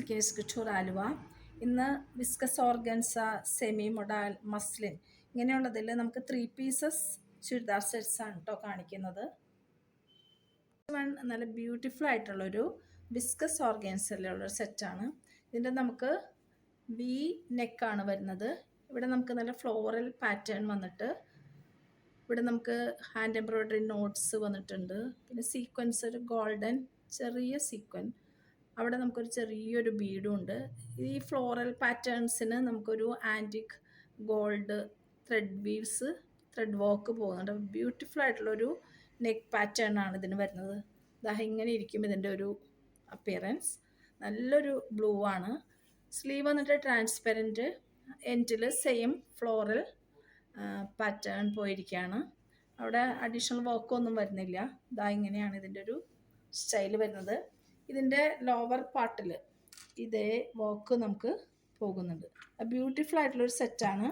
സിൽക്കേഴ്സ് കുച്ചൂർ ആലുവ. ഇന്ന് viscose organza, semi modal, muslin ഇങ്ങനെയുള്ളതിൽ നമുക്ക് 3 പീസസ് ചുരിദാർ സെറ്റ്സ് ആണ് കേട്ടോ കാണിക്കുന്നത്. നല്ല ബ്യൂട്ടിഫുൾ ആയിട്ടുള്ളൊരു വിസ്കസ് ഓർഗൻസയിലുള്ള സെറ്റാണ്. ഇതിൻ്റെ നമുക്ക് വി നെക്കാണ് വരുന്നത്. ഇവിടെ നമുക്ക് നല്ല ഫ്ലോറൽ പാറ്റേൺ വന്നിട്ട് ഇവിടെ നമുക്ക് ഹാൻഡ് എംബ്രോയ്ഡറി നോട്ട്സ് വന്നിട്ടുണ്ട്. പിന്നെ സീക്വൻസ്, ഒരു ഗോൾഡൻ ചെറിയ സീക്വൻ, അവിടെ നമുക്കൊരു ചെറിയൊരു ബീഡും ഉണ്ട്. ഈ ഫ്ലോറൽ പാറ്റേൺസിന് നമുക്കൊരു antique gold thread weaves, thread work പോകുന്നുണ്ട്. ബ്യൂട്ടിഫുൾ ആയിട്ടുള്ളൊരു നെക്ക് പാറ്റേൺ ആണ് ഇതിന് വരുന്നത്. ഇങ്ങനെ ഇരിക്കും ഇതിൻ്റെ ഒരു അപ്പിയറൻസ്. നല്ലൊരു ബ്ലൂ ആണ്. സ്ലീവ് വന്നിട്ട് ട്രാൻസ്പെറൻറ്റ്, എൻഡിൽ സെയിം ഫ്ലോറൽ പാറ്റേൺ പോയിരിക്കുകയാണ്. അവിടെ അഡീഷണൽ വർക്കൊന്നും വരുന്നില്ല. ഇങ്ങനെയാണ് ഇതിൻ്റെ ഒരു സ്റ്റൈൽ വരുന്നത്. ഇതിൻ്റെ ലോവർ പാർട്ടിൽ ഇതേ വർക്ക് നമുക്ക് പോകുന്നുണ്ട്. ബ്യൂട്ടിഫുൾ ആയിട്ടുള്ളൊരു സെറ്റാണ്.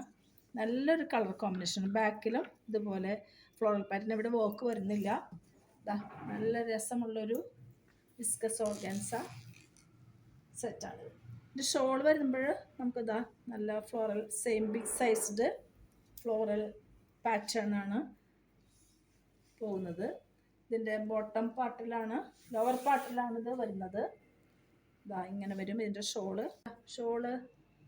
നല്ലൊരു കളർ കോമ്പിനേഷൻ. ബാക്കിലും ഇതുപോലെ ഫ്ലോറൽ പാറ്റേൺ, ഇവിടെ വർക്ക് വരുന്നില്ല. നല്ല രസമുള്ളൊരു വിസ്കസ് ഓർഗൻസ സെറ്റാണ്. ഇത് ഷോൾ വരുമ്പോൾ നമുക്ക് നല്ല floral, same big sized floral pattern ആണ് പോകുന്നത്. ഇതിൻ്റെ ബോട്ടം പാർട്ടിലാണ്, ലോവർ പാർട്ടിലാണ് ഇത് വരുന്നത്. ഇങ്ങനെ വരും ഇതിൻ്റെ ഷോള്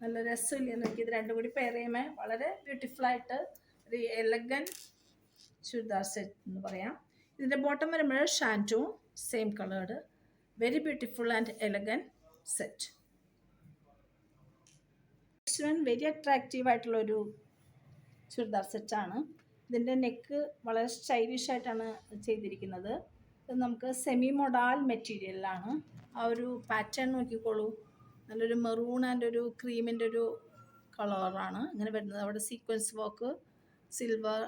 നല്ല രസമില്ല. എനിക്ക് ഇത് രണ്ടും കൂടി പെയർ ചെയ്യുമ്പോൾ വളരെ ബ്യൂട്ടിഫുള്ളായിട്ട് ഒരു എലഗൻ ചുരിദാർ സെറ്റ് എന്ന് പറയാം. ഇതിൻ്റെ ബോട്ടം വരുമ്പോൾ shantoon, same coloured, very beautiful and elegant set. Next one very attractive ആയിട്ടുള്ളൊരു ചുരിദാർ സെറ്റാണ്. ഇതിൻ്റെ നെക്ക് വളരെ സ്റ്റൈലിഷ് ആയിട്ടാണ് ചെയ്തിരിക്കുന്നത്. ഇത് നമുക്ക് സെമി മൊഡാൽ മെറ്റീരിയലിലാണ്. ആ ഒരു പാറ്റേൺ നോക്കിക്കോളൂ. നല്ലൊരു മെറൂൺ ആൻഡ് ഒരു ക്രീമിൻ്റെ ഒരു കളറാണ് ഇങ്ങനെ വരുന്നത്. അവിടെ sequence work, silver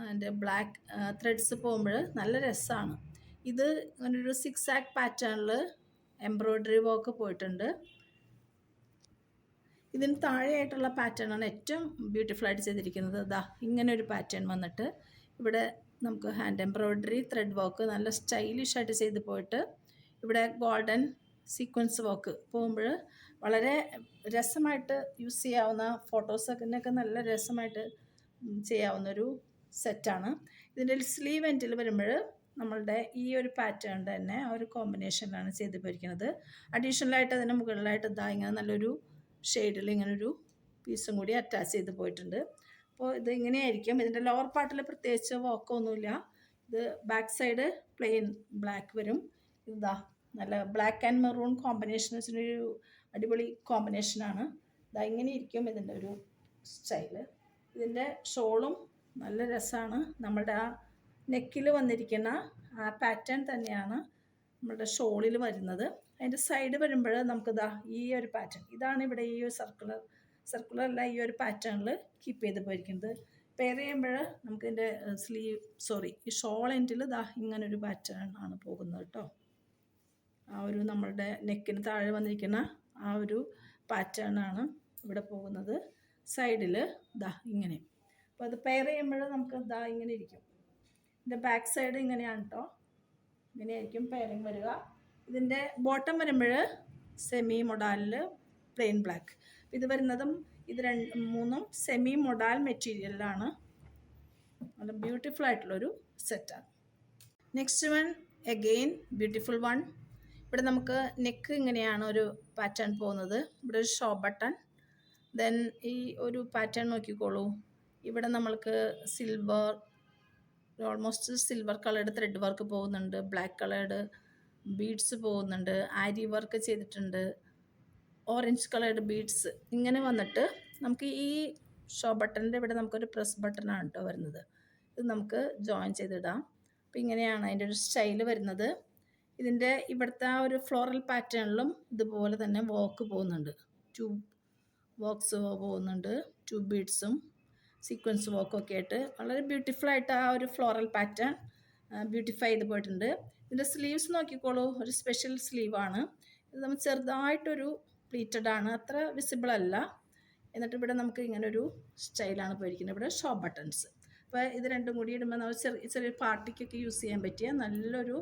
and black threads പോകുമ്പോൾ നല്ല രസമാണ്. ഇത് അങ്ങനൊരു 6 ആക്ക് പാറ്റേണിൽ എംബ്രോയ്ഡറി വർക്ക് പോയിട്ടുണ്ട്. ഇതിന് താഴെയായിട്ടുള്ള പാറ്റേൺ ആണ് ഏറ്റവും ബ്യൂട്ടിഫുൾ ആയിട്ട് ചെയ്തിരിക്കുന്നത്. ഇങ്ങനെ ഒരു പാറ്റേൺ വന്നിട്ട് ഇവിടെ നമുക്ക് ഹാൻഡ് എംബ്രോയ്ഡറി ത്രെഡ് വർക്ക് നല്ല സ്റ്റൈലിഷ് ആയിട്ട് ചെയ്ത് പോയിട്ട് ഇവിടെ ഗോൾഡൻ സീക്വൻസ് വർക്ക് പോകുമ്പോൾ വളരെ രസമായിട്ട് യൂസ് ചെയ്യാവുന്ന, ഫോട്ടോസൊക്കെ നല്ല രസമായിട്ട് ചെയ്യാവുന്നൊരു സെറ്റാണ്. ഇതിൻ്റെ സ്ലീവ് എൻഡിൽ വരുമ്പോൾ നമ്മളുടെ ഈ ഒരു പാറ്റേൺ തന്നെ ആ ഒരു കോമ്പിനേഷനിലാണ് ചെയ്ത് പോയിരിക്കുന്നത്. അഡീഷണലായിട്ട് അതിന് മുകളിലായിട്ട് ഇങ്ങനെ നല്ലൊരു ഷെയ്ഡിൽ ഇങ്ങനൊരു പീസും കൂടി അറ്റാച്ച് ചെയ്ത് പോയിട്ടുണ്ട്. അപ്പോൾ ഇത് ഇങ്ങനെയായിരിക്കും. ഇതിൻ്റെ ലോവർ പാർട്ടിൽ പ്രത്യേകിച്ച് വർക്കൊന്നുമില്ല. ഇത് ബാക്ക് സൈഡ് പ്ലെയിൻ ബ്ലാക്ക് വരും. നല്ല ബ്ലാക്ക് ആൻഡ് മെറൂൺ കോമ്പിനേഷൻ വെച്ചിട്ടൊരു അടിപൊളി കോമ്പിനേഷനാണ്. ഇങ്ങനെ ഇരിക്കും ഇതിൻ്റെ ഒരു സ്റ്റൈല്. ഇതിൻ്റെ ഷോളും നല്ല രസമാണ്. നമ്മളുടെ ആ നെക്കിൽ വന്നിരിക്കുന്ന ആ പാറ്റേൺ തന്നെയാണ് നമ്മളുടെ ഷോളിൽ വരുന്നത്. അതിൻ്റെ സൈഡ് വരുമ്പോൾ നമുക്ക് ഈ ഒരു പാറ്റേൺ, ഇതാണ് ഇവിടെ ഈ ഒരു സർക്കുലർ അല്ല, ഈ ഒരു പാറ്റേണിൽ കീപ്പ് ചെയ്ത് പോയിരിക്കുന്നത്. പെയർ ചെയ്യുമ്പോൾ നമുക്ക് ഇതിൻ്റെ ഈ ഷോൾ എൻഡിൽ ഇങ്ങനൊരു പാറ്റേൺ ആണ് പോകുന്നത് കേട്ടോ. ആ ഒരു നമ്മളുടെ നെക്കിന് താഴെ വന്നിരിക്കുന്ന ആ ഒരു പാറ്റേൺ ആണ് ഇവിടെ പോകുന്നത്. സൈഡിൽ ഇങ്ങനെ. അപ്പോൾ അത് പെയർ ചെയ്യുമ്പോൾ നമുക്ക് ഇങ്ങനെ ഇരിക്കും. ഇതിൻ്റെ ബാക്ക് സൈഡ് ഇങ്ങനെയാണ് കേട്ടോ. ഇങ്ങനെയായിരിക്കും പെയറിങ് വരിക. ഇതിൻ്റെ ബോട്ടം വരുമ്പോൾ സെമി മൊഡാലിൽ പ്ലെയിൻ ബ്ലാക്ക്. ഇത് വരുന്നതും ഇത് 3 സെമി മൊഡാൽ മെറ്റീരിയലിലാണ്. നല്ല ബ്യൂട്ടിഫുൾ ആയിട്ടുള്ളൊരു സെറ്റാണ്. Next one again beautiful one. ഇവിടെ നമുക്ക് നെക്ക് ഇങ്ങനെയാണ് ഒരു പാറ്റേൺ പോകുന്നത്. ഇവിടെ ഒരു ഷോ ബട്ടൺ, ദെൻ ഈ ഒരു പാറ്റേൺ നോക്കിക്കോളൂ. ഇവിടെ നമ്മൾക്ക് silver, almost silver coloured thread work പോകുന്നുണ്ട്, ബ്ലാക്ക് കളേർഡ് ബീഡ്സ് പോകുന്നുണ്ട്, ആരി വർക്ക് ചെയ്തിട്ടുണ്ട്, ഓറഞ്ച് കളേർഡ് ബീഡ്സ് ഇങ്ങനെ വന്നിട്ട് നമുക്ക് ഈ ഷോ ബട്ടണിൻ്റെ ഇവിടെ നമുക്കൊരു പ്രസ് ബട്ടണാണ് കേട്ടോ വരുന്നത്. ഇത് നമുക്ക് ജോയിൻ ചെയ്തിടാം. അപ്പോൾ ഇങ്ങനെയാണ് അതിൻ്റെ ഒരു സ്റ്റൈൽ വരുന്നത്. ഇതിൻ്റെ ഇവിടുത്തെ ആ ഒരു ഫ്ലോറൽ പാറ്റേണിലും ഇതുപോലെ തന്നെ വർക്ക് പോകുന്നുണ്ട്. 2 വർക്ക്സ് പോകുന്നുണ്ട്, 2 ബീഡ്സും സീക്വൻസ് വർക്കൊക്കെ ആയിട്ട് വളരെ ബ്യൂട്ടിഫുള്ളായിട്ട് ആ ഒരു ഫ്ലോറൽ പാറ്റേൺ ബ്യൂട്ടിഫൈ ചെയ്ത് പോയിട്ടുണ്ട്. ഇതിൻ്റെ സ്ലീവ്സ് നോക്കിക്കോളൂ. ഒരു സ്പെഷ്യൽ സ്ലീവാണ് ഇത്. നമ്മൾ ചെറുതായിട്ടൊരു പ്ലീറ്റഡ് ആണ്, അത്ര വിസിബിൾ അല്ല. എന്നിട്ട് ഇവിടെ നമുക്ക് ഇങ്ങനൊരു സ്റ്റൈലാണ് പോയിരിക്കുന്നത്. ഇവിടെ ഷോ ബട്ടൺസ്. അപ്പോൾ ഇത് രണ്ടും കൂടി ഇടുമ്പോൾ നമ്മൾ ചെറിയ പാർട്ടിക്കൊക്കെ യൂസ് ചെയ്യാൻ പറ്റിയ നല്ലൊരു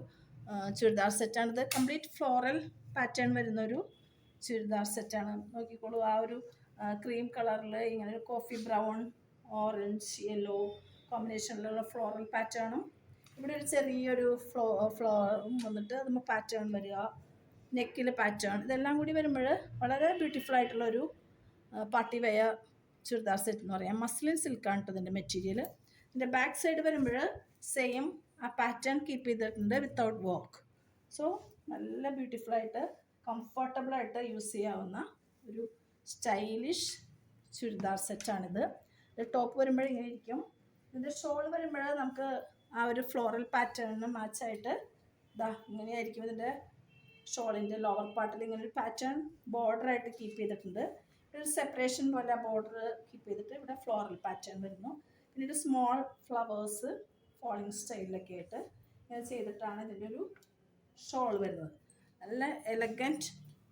ചുരിദാർ സെറ്റാണിത്. കംപ്ലീറ്റ് ഫ്ലോറൽ പാറ്റേൺ വരുന്നൊരു ചുരിദാർ സെറ്റാണ്. നോക്കിക്കോളൂ, ആ ഒരു ക്രീം കളറിൽ ഇങ്ങനെ ഒരു കോഫി ബ്രൗൺ, ഓറഞ്ച്, യെല്ലോ കോമ്പിനേഷനിലുള്ള ഫ്ലോറൽ പാറ്റേണും ഇവിടെ ഒരു ചെറിയൊരു വന്നിട്ട് നമ്മൾ പാറ്റേൺ വരിക, നെക്കിൽ പാറ്റേൺ, ഇതെല്ലാം കൂടി വരുമ്പോൾ വളരെ ബ്യൂട്ടിഫുൾ ആയിട്ടുള്ളൊരു പാർട്ടി വെയർ ചുരിദാർ സെറ്റ് എന്ന് പറയാം. മസ്ലിൻ സിൽക്കാണ് കേട്ടോ ഇതിൻ്റെ മെറ്റീരിയൽ. ഇതിൻ്റെ ബാക്ക് സൈഡ് വരുമ്പോൾ സെയിം ആ പാറ്റേൺ കീപ്പ് ചെയ്തിട്ടുണ്ട് വിത്തൗട്ട് വർക്ക്. സോ നല്ല ബ്യൂട്ടിഫുള്ളായിട്ട് കംഫർട്ടബിളായിട്ട് യൂസ് ചെയ്യാവുന്ന ഒരു സ്റ്റൈലിഷ് ചുരിദാർ സെറ്റാണിത്. ടോപ്പ് വരുമ്പോൾ ഇങ്ങനെ ഇരിക്കും. ഇതിൻ്റെ ഷോൾ വരുമ്പോൾ നമുക്ക് ആ ഒരു ഫ്ലോറൽ പാറ്റേണിന് മാച്ചായിട്ട് ഇതാ ഇങ്ങനെയായിരിക്കും. ഇതിൻ്റെ ഷോളിൻ്റെ ലോവർ പാർട്ടിൽ ഇങ്ങനെ ഒരു പാറ്റേൺ ബോർഡറായിട്ട് കീപ്പ് ചെയ്തിട്ടുണ്ട്. ഒരു സെപ്പറേഷൻ പോലെ ബോർഡർ കീപ്പ് ചെയ്തിട്ട് ഇവിടെ ഫ്ലോറൽ പാറ്റേൺ വരുന്നു. പിന്നെ ഒരു സ്മോൾ ഫ്ലവേഴ്സ് ഫോളിങ് സ്റ്റൈലിലൊക്കെ ആയിട്ട് ഇങ്ങനെ ചെയ്തിട്ടാണ് ഇതിൻ്റെ ഒരു ഷോൾ വരുന്നത്. നല്ല elegant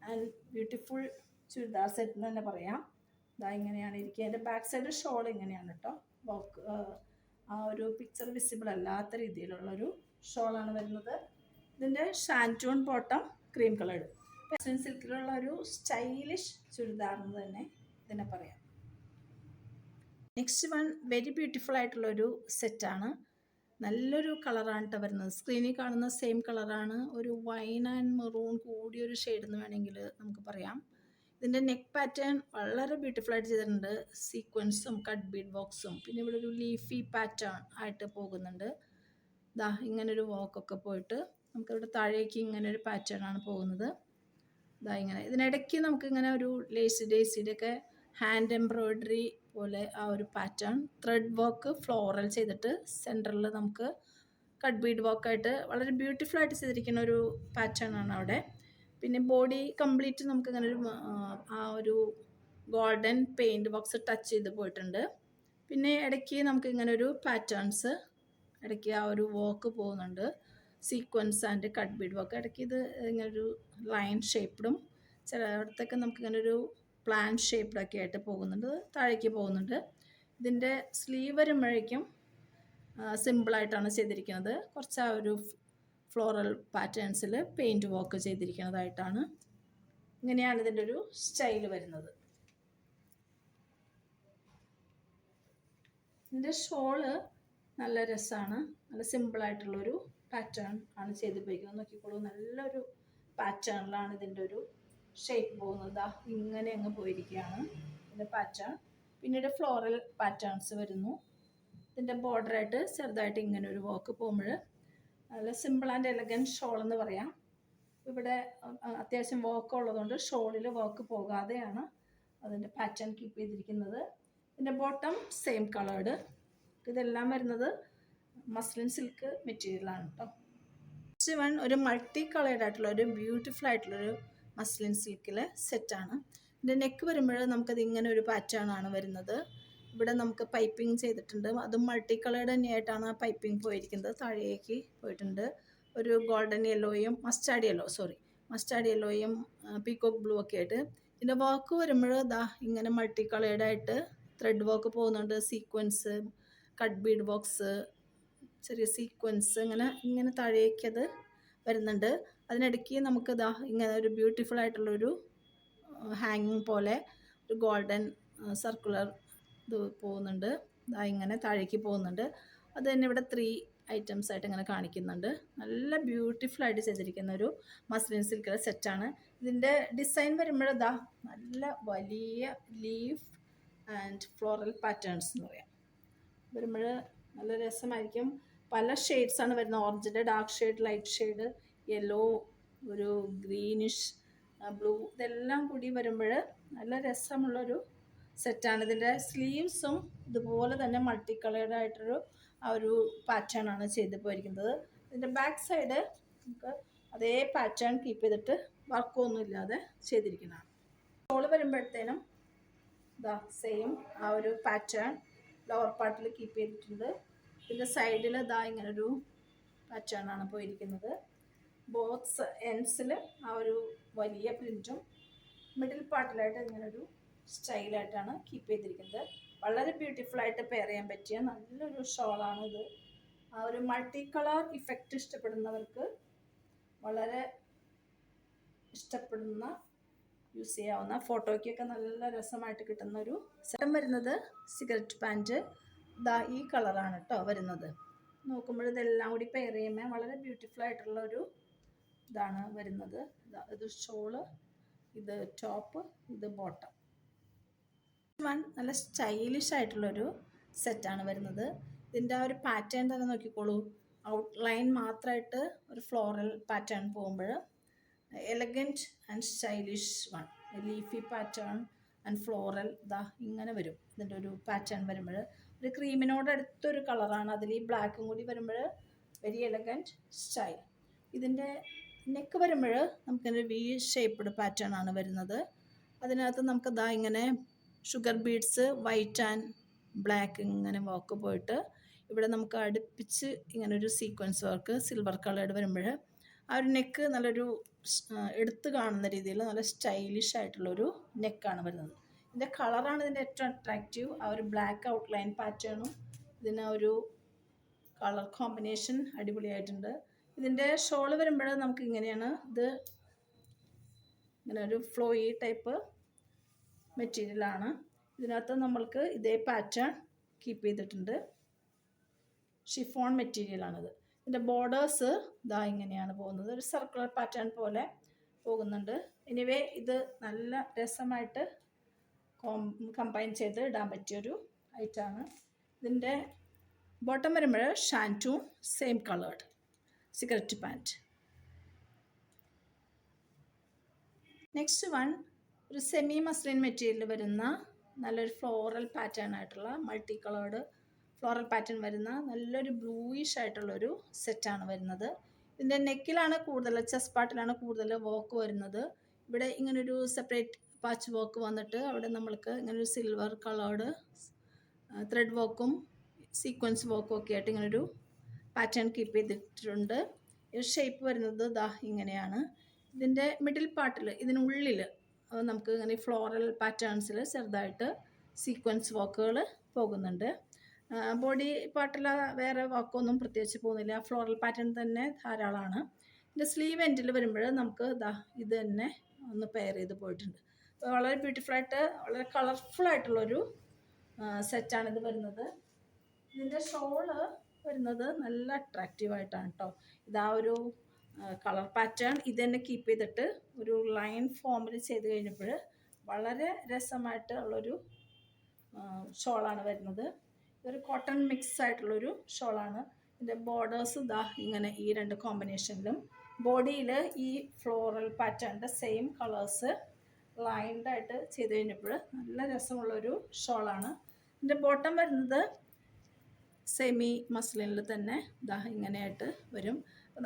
and beautiful churidar set എന്ന് തന്നെ പറയാം. ഇതാ ഇങ്ങനെയാണ് ഇരിക്കുക. എൻ്റെ ബാക്ക് സൈഡ് ഷോൾ ഇങ്ങനെയാണ് കേട്ടോ. വർക്ക് ആ ഒരു പിക്ചർ വിസിബിൾ അല്ലാത്ത രീതിയിലുള്ളൊരു ഷോളാണ് വരുന്നത്. ഇതിൻ്റെ shantung bottom cream coloured. Muslin സിൽക്കിലുള്ള ഒരു സ്റ്റൈലിഷ് ചുരിദാർ എന്ന് തന്നെ ഇതിനെ പറയാം. നെക്സ്റ്റ് വൺ വെരി ബ്യൂട്ടിഫുൾ ആയിട്ടുള്ളൊരു സെറ്റാണ്. നല്ലൊരു കളറാണ് കേട്ടോ വരുന്നത്. സ്ക്രീനിൽ കാണുന്ന സെയിം കളറാണ്. ഒരു വൈൻ ആൻഡ് മെറൂൺ കൂടിയൊരു ഷെയ്ഡ് എന്ന് വേണമെങ്കിൽ നമുക്ക് പറയാം. ഇതിൻ്റെ നെക്ക് പാറ്റേൺ വളരെ ബ്യൂട്ടിഫുൾ ആയിട്ട് ചെയ്തിട്ടുണ്ട്. സീക്വൻസും കട്ട് ബീഡ് ബോക്സും പിന്നെ ഇവിടെ ഒരു ലീഫി പാറ്റേൺ ആയിട്ട് പോകുന്നുണ്ട്. ദാ ഇങ്ങനൊരു വോക്കൊക്കെ പോയിട്ട് നമുക്കിവിടെ താഴേക്ക് ഇങ്ങനൊരു പാറ്റേൺ ആണ് പോകുന്നത്. ഇതാ ഇങ്ങനെ ഇതിനിടയ്ക്ക് നമുക്കിങ്ങനെ ഒരു ഡേസിയുടെ ഒക്കെ ഹാൻഡ് എംബ്രോയ്ഡറി പോലെ ആ ഒരു പാറ്റേൺ ത്രെഡ് വർക്ക് ഫ്ലോറൽ ചെയ്തിട്ട് സെൻറ്ററിൽ നമുക്ക് കട്ട് ബീഡ് വർക്കായിട്ട് വളരെ ബ്യൂട്ടിഫുൾ ആയിട്ട് ചെയ്തിരിക്കുന്ന ഒരു പാറ്റേൺ ആണ് അവിടെ. പിന്നെ ബോഡി കംപ്ലീറ്റ് നമുക്കിങ്ങനെ ഒരു ആ ഒരു ഗോൾഡൻ പെയിൻറ്റ് ബോക്സ് ടച്ച് ചെയ്ത് പോയിട്ടുണ്ട്. പിന്നെ ഇടയ്ക്ക് നമുക്കിങ്ങനെ ഒരു പാറ്റേൺസ് ഇടയ്ക്ക് ആ ഒരു വർക്ക് പോകുന്നുണ്ട്. Sequence and cut Bede work. ഇടയ്ക്ക് ഇത് ഇങ്ങനൊരു ലൈൻ ഷേപ്പ്ഡും ചിലയിടത്തൊക്കെ നമുക്കിങ്ങനെ ഒരു പ്ലാൻ ഷേപ്പ്ഡൊക്കെ ആയിട്ട് പോകുന്നുണ്ട്, താഴേക്ക് പോകുന്നുണ്ട്. ഇതിൻ്റെ സ്ലീവ് വരുമ്പോഴേക്കും സിമ്പിളായിട്ടാണ് ചെയ്തിരിക്കുന്നത്. കുറച്ച് ആ ഒരു ഫ്ലോറൽ പാറ്റേൺസിൽ പെയിൻറ്റ് വർക്ക് ചെയ്തിരിക്കുന്നതായിട്ടാണ്. ഇങ്ങനെയാണ് ഇതിൻ്റെ ഒരു സ്റ്റൈൽ വരുന്നത്. ഇതിൻ്റെ ഷോള് നല്ല രസമാണ്. നല്ല സിമ്പിളായിട്ടുള്ളൊരു പാറ്റേൺ ആണ് ചെയ്ത് പോയിരിക്കുന്നത്. നോക്കിക്കോളൂ, നല്ലൊരു പാറ്റേണിലാണ് ഇതിൻ്റെ ഒരു ഷേപ്പ് പോകുന്നത്. ഇങ്ങനെ അങ്ങ് പോയിരിക്കുകയാണ് ഇതിൻ്റെ പാറ്റേൺ. പിന്നീട് ഫ്ലോറൽ പാറ്റേൺസ് വരുന്നു. ഇതിൻ്റെ ബോർഡറായിട്ട് ചെറുതായിട്ട് ഇങ്ങനെ ഒരു വർക്ക് പോകുമ്പോൾ നല്ല സിമ്പിൾ ആൻഡ് എലഗൻറ്റ് ഷോൾ എന്ന് പറയാം. ഇവിടെ അത്യാവശ്യം വർക്ക് ഉള്ളതുകൊണ്ട് ഷോളിൽ വർക്ക് പോകാതെയാണ് അതിൻ്റെ പാറ്റേൺ കീപ്പ് ചെയ്തിരിക്കുന്നത്. ഇതിൻ്റെ ബോട്ടം സെയിം കളേർഡ്. ഇതെല്ലാം വരുന്നത് മസ്ലിൻ സിൽക്ക് മെറ്റീരിയലാണ് കേട്ടോ. നെക്സ്റ്റ് വൺ ഒരു മൾട്ടി കളേർഡ് ആയിട്ടുള്ള ഒരു ബ്യൂട്ടിഫുൾ ആയിട്ടുള്ളൊരു മസ്ലിൻ സിൽക്കിലെ സെറ്റാണ്. ഇതിൻ്റെ നെക്ക് വരുമ്പോൾ നമുക്കത് ഇങ്ങനെ ഒരു പാറ്റേൺ ആണ് വരുന്നത്. ഇവിടെ നമുക്ക് പൈപ്പിംഗ് ചെയ്തിട്ടുണ്ട്. അതും മൾട്ടി കളേർഡ് തന്നെയായിട്ടാണ് ആ പൈപ്പിംഗ് പോയിരിക്കുന്നത്. താഴേക്ക് പോയിട്ടുണ്ട്. ഒരു ഗോൾഡൻ യെല്ലോയും മസ്റ്റാർഡ് യെല്ലോയും പീക്കോക്ക് ബ്ലൂ ഒക്കെ ആയിട്ട്. ഇതിൻ്റെ വർക്ക് വരുമ്പോൾ ഇങ്ങനെ മൾട്ടി കളേർഡായിട്ട് ത്രെഡ് വർക്ക് പോകുന്നുണ്ട്. സീക്വൻസ്, കട്ട് ബീഡ് ബോക്സ്, ചെറിയ സീക്വൻസ് ഇങ്ങനെ താഴേക്കത് വരുന്നുണ്ട്. അതിനിടയ്ക്ക് നമുക്ക് ഇങ്ങനെ ഒരു ബ്യൂട്ടിഫുൾ ആയിട്ടുള്ളൊരു ഹാങ്ങിങ് പോലെ ഒരു ഗോൾഡൻ സർക്കുലർ ഇത് പോകുന്നുണ്ട്. ഇങ്ങനെ താഴേക്ക് പോകുന്നുണ്ട്. അത് തന്നെ ഇവിടെ 3 ഐറ്റംസ് ആയിട്ട് ഇങ്ങനെ കാണിക്കുന്നുണ്ട്. നല്ല ബ്യൂട്ടിഫുൾ ആയിട്ട് ചെയ്തിരിക്കുന്ന ഒരു മസ്ലിൻ സിൽക്കിലെ സെറ്റാണ്. ഇതിൻ്റെ ഡിസൈൻ വരുമ്പോൾ നല്ല വലിയ ലീഫ് ആൻഡ് ഫ്ലോറൽ പാറ്റേൺസ് എന്ന് പറയാം. വരുമ്പോൾ നല്ല രസമായിരിക്കും. പല ഷെയ്ഡ്സാണ് വരുന്നത്. ഓറഞ്ചിൻ്റെ dark shade, light shade, yellow, ഒരു ഗ്രീനിഷ്, ബ്ലൂ, ഇതെല്ലാം കൂടി വരുമ്പോൾ നല്ല രസമുള്ളൊരു സെറ്റാണ്. ഇതിൻ്റെ സ്ലീവ്സും ഇതുപോലെ തന്നെ മൾട്ടി കളേർഡ് ആയിട്ടൊരു ആ ഒരു പാറ്റേൺ ആണ് ചെയ്ത് പോയിരിക്കുന്നത്. ഇതിൻ്റെ ബാക്ക് സൈഡ് നമുക്ക് അതേ പാറ്റേൺ കീപ്പ് ചെയ്തിട്ട് വർക്കൊന്നും ഇല്ലാതെ ചെയ്തിരിക്കുന്നതാണ്. ഷോള് വരുമ്പോഴത്തേനും സെയിം ആ ഒരു പാറ്റേൺ ലോവർ പാർട്ടിൽ കീപ്പ് ചെയ്തിട്ടുണ്ട്. ഇതിൻ്റെ സൈഡിൽ ഇങ്ങനൊരു പാറ്റേൺ ആണ് പോയിരിക്കുന്നത്. ബോത്ത് എൻഡ്സിൽ ആ ഒരു വലിയ പ്രിൻറ്റും മിഡിൽ പാർട്ടിലായിട്ട് ഇങ്ങനൊരു സ്റ്റൈലായിട്ടാണ് കീപ്പ് ചെയ്തിരിക്കുന്നത്. വളരെ ബ്യൂട്ടിഫുള്ളായിട്ട് പെയർ ചെയ്യാൻ പറ്റിയ നല്ലൊരു ഷോളാണിത്. ആ ഒരു മൾട്ടി കളർ ഇഫക്റ്റ് ഇഷ്ടപ്പെടുന്നവർക്ക് വളരെ ഇഷ്ടപ്പെടുന്ന യൂസ് ചെയ്യാവുന്ന ഫോട്ടോയ്ക്കൊക്കെ നല്ല രസമായിട്ട് കിട്ടുന്ന ഒരു സെറ്റം വരുന്നത് സിഗരറ്റ് പാൻറ്റ് ദാ ഈ കളറാണ് കേട്ടോ വരുന്നത്. നോക്കുമ്പോൾ ഇതെല്ലാം കൂടി പെയർ ചെയ്യുമ്പോൾ വളരെ ബ്യൂട്ടിഫുൾ ആയിട്ടുള്ള ഒരു ഇതാണ് വരുന്നത്. ഇത് ഷോള്, ഇത് ടോപ്പ്, ഇത് ബോട്ടം. നല്ല സ്റ്റൈലിഷ് ആയിട്ടുള്ളൊരു സെറ്റാണ് വരുന്നത്. ഇതിൻ്റെ ആ ഒരു പാറ്റേൺ തന്നെ നോക്കിക്കോളൂ. ഔട്ട്ലൈൻ മാത്രമായിട്ട് ഒരു ഫ്ലോറൽ പാറ്റേൺ പോകുമ്പോൾ elegant and stylish one, leafy pattern and floral ദാ ഇങ്ങനെ വരും. ഇതിൻ്റെ ഒരു പാറ്റേൺ വരുമ്പോൾ ഒരു ക്രീമിനോട് അടുത്തൊരു കളറാണ്. അതിൽ ഈ ബ്ലാക്കും കൂടി വരുമ്പോൾ വെരി എലഗൻറ്റ് സ്റ്റൈൽ. ഇതിൻ്റെ നെക്ക് വരുമ്പോൾ നമുക്കൊരു വി ഷേപ്പ്ഡ് പാറ്റേൺ ആണ് വരുന്നത്. അതിനകത്ത് നമുക്ക് ദാ ഇങ്ങനെ sugar beads white and black ഇങ്ങനെ വർക്ക് പോയിട്ട് ഇവിടെ നമുക്ക് അടുപ്പിച്ച് ഇങ്ങനെ ഒരു സീക്വൻസ് വർക്ക് സിൽവർ കളേർഡ് വരുമ്പോൾ ആ ഒരു നെക്ക് നല്ലൊരു എടുത്ത് കാണുന്ന രീതിയിൽ നല്ല സ്റ്റൈലിഷ് ആയിട്ടുള്ളൊരു നെക്കാണ് വരുന്നത്. ഇതിൻ്റെ കളറാണ് ഇതിൻ്റെ ഏറ്റവും അട്രാക്റ്റീവ്. ആ ഒരു ബ്ലാക്ക് ഔട്ട്ലൈൻ പാറ്റേണും ഇതിന് ഒരു കളർ കോമ്പിനേഷൻ അടിപൊളിയായിട്ടുണ്ട്. ഇതിൻ്റെ ഷോള് വരുമ്പോൾ നമുക്ക് ഇങ്ങനെയാണ്. ഇത് ഇങ്ങനെ ഒരു ഫ്ലോയി ടൈപ്പ് മെറ്റീരിയലാണ്. ഇതിനകത്ത് നമ്മൾക്ക് ഇതേ പാറ്റേൺ കീപ്പ് ചെയ്തിട്ടുണ്ട്. ഷിഫോൺ മെറ്റീരിയലാണിത്. ഇതിൻ്റെ ബോർഡേഴ്സ് ഇതാ ഇങ്ങനെയാണ് പോകുന്നത്. ഒരു സർക്കുലർ പാറ്റേൺ പോലെ പോകുന്നുണ്ട്. എനിവേ ഇത് നല്ല രസമായിട്ട് കമ്പൈൻ ചെയ്ത് ഇടാൻ പറ്റിയൊരു ഐറ്റമാണ്. ഇതിൻ്റെ ബോട്ടം വരുമ്പോൾ shantoon same coloured cigarette pant. Next one ഒരു സെമി മസ്ലിൻ മെറ്റീരിയൽ വരുന്ന നല്ലൊരു ഫ്ലോറൽ പാറ്റേൺ ആയിട്ടുള്ള മൾട്ടി കളേർഡ് ഫ്ലോറൽ പാറ്റേൺ വരുന്ന നല്ലൊരു ബ്ലൂയിഷ് ആയിട്ടുള്ളൊരു സെറ്റാണ് വരുന്നത്. ഇതിൻ്റെ നെക്കിലാണ് കൂടുതൽ, ചെസ്റ്റ് പാർട്ടിലാണ് കൂടുതൽ വർക്ക് വരുന്നത്. ഇവിടെ ഇങ്ങനൊരു സെപ്പറേറ്റ് പാച്ച് വർക്ക് വന്നിട്ട് അവിടെ നമ്മൾക്ക് ഇങ്ങനൊരു സിൽവർ കളേർഡ് ത്രെഡ് വർക്കും സീക്വൻസ് വർക്കും ഒക്കെ ആയിട്ട് ഇങ്ങനൊരു പാറ്റേൺ കീപ്പ് ചെയ്തിട്ടുണ്ട്. ഈ ഷേപ്പ് വരുന്നത് ദാ ഇങ്ങനെയാണ്. ഇതിൻ്റെ മിഡിൽ പാർട്ടിൽ ഇതിനുള്ളിൽ നമുക്ക് ഇങ്ങനെ ഫ്ലോറൽ പാറ്റേൺസിൽ ചെറുതായിട്ട് സീക്വൻസ് വർക്കുകൾ പോകുന്നുണ്ട്. ബോഡി പാർട്ടിൽ വേറെ വർക്കൊന്നും പ്രത്യേകിച്ച് പോകുന്നില്ല. ഫ്ലോറൽ പാറ്റേൺ തന്നെ ധാരാളമാണ്. ഇതിൻ്റെ സ്ലീവ് എൻഡിൽ വരുമ്പോൾ നമുക്ക് ഇത് തന്നെ ഒന്ന് പെയർ ചെയ്ത് പോയിട്ടുണ്ട്. വളരെ ബ്യൂട്ടിഫുള്ളായിട്ട് വളരെ കളർഫുള്ളായിട്ടുള്ളൊരു സെറ്റാണിത് വരുന്നത്. ഇതിൻ്റെ ഷോള് വരുന്നത് നല്ല അട്രാക്റ്റീവായിട്ടാണ് കേട്ടോ. ഇതാ ഒരു കളർ പാറ്റേൺ ഇത് തന്നെ കീപ്പ് ചെയ്തിട്ട് ഒരു ലൈൻ ഫോമിൽ ചെയ്ത് കഴിഞ്ഞപ്പോൾ വളരെ രസമായിട്ട് ഉള്ളൊരു ഷോളാണ് വരുന്നത്. ഇതൊരു കോട്ടൺ മിക്സ് ആയിട്ടുള്ളൊരു ഷോളാണ്. ഇതിൻ്റെ ബോർഡേഴ്സ് ഇതാ ഇങ്ങനെ ഈ രണ്ട് കോമ്പിനേഷനിലും ബോഡിയിൽ ഈ ഫ്ലോറൽ പാറ്റേണിൻ്റെ സെയിം കളേഴ്സ് ലൈൻഡായിട്ട് ചെയ്ത് കഴിഞ്ഞപ്പോൾ നല്ല രസമുള്ളൊരു ഷോളാണ്. ഇതിൻ്റെ ബോട്ടം വരുന്നത് സെമി മസ്ലിനിൽ തന്നെ ഇതാ ഇങ്ങനെയായിട്ട് വരും.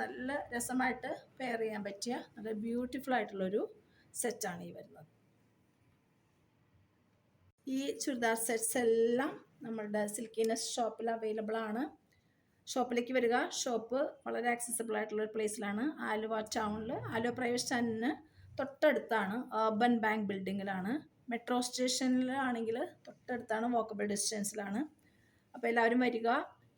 നല്ല രസമായിട്ട് പെയർ ചെയ്യാൻ പറ്റിയ നല്ല ബ്യൂട്ടിഫുൾ ആയിട്ടുള്ളൊരു സെറ്റാണ് ഈ വരുന്നത്. ഈ ചുരിദാർ സെറ്റ്സ് എല്ലാം നമ്മളുടെ സിൽക്കിനെസ് ഷോപ്പിൽ അവൈലബിൾ ആണ്. ഷോപ്പിലേക്ക് വരിക. ഷോപ്പ് വളരെ ആക്സസിബിൾ ആയിട്ടുള്ളൊരു പ്ലേസിലാണ്. ആലുവ ടൗണിൽ ആലുവ പ്രൈവറ്റ് സ്റ്റാൻഡിന് തൊട്ടടുത്താണ്. അർബൻ ബാങ്ക് ബിൽഡിങ്ങിലാണ്. മെട്രോ സ്റ്റേഷനിലാണെങ്കിൽ തൊട്ടടുത്താണ്, വാക്കബിൾ ഡിസ്റ്റൻസിലാണ്. അപ്പോൾ എല്ലാവരും വരിക,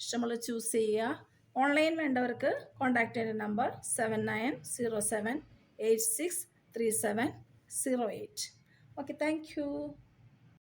ഇഷ്ടമുള്ളത് ചൂസ് ചെയ്യുക. ഓൺലൈൻ വേണ്ടവർക്ക് കോൺടാക്ട് ചെയ്യുന്ന നമ്പർ 7907863708. Okay, thank you.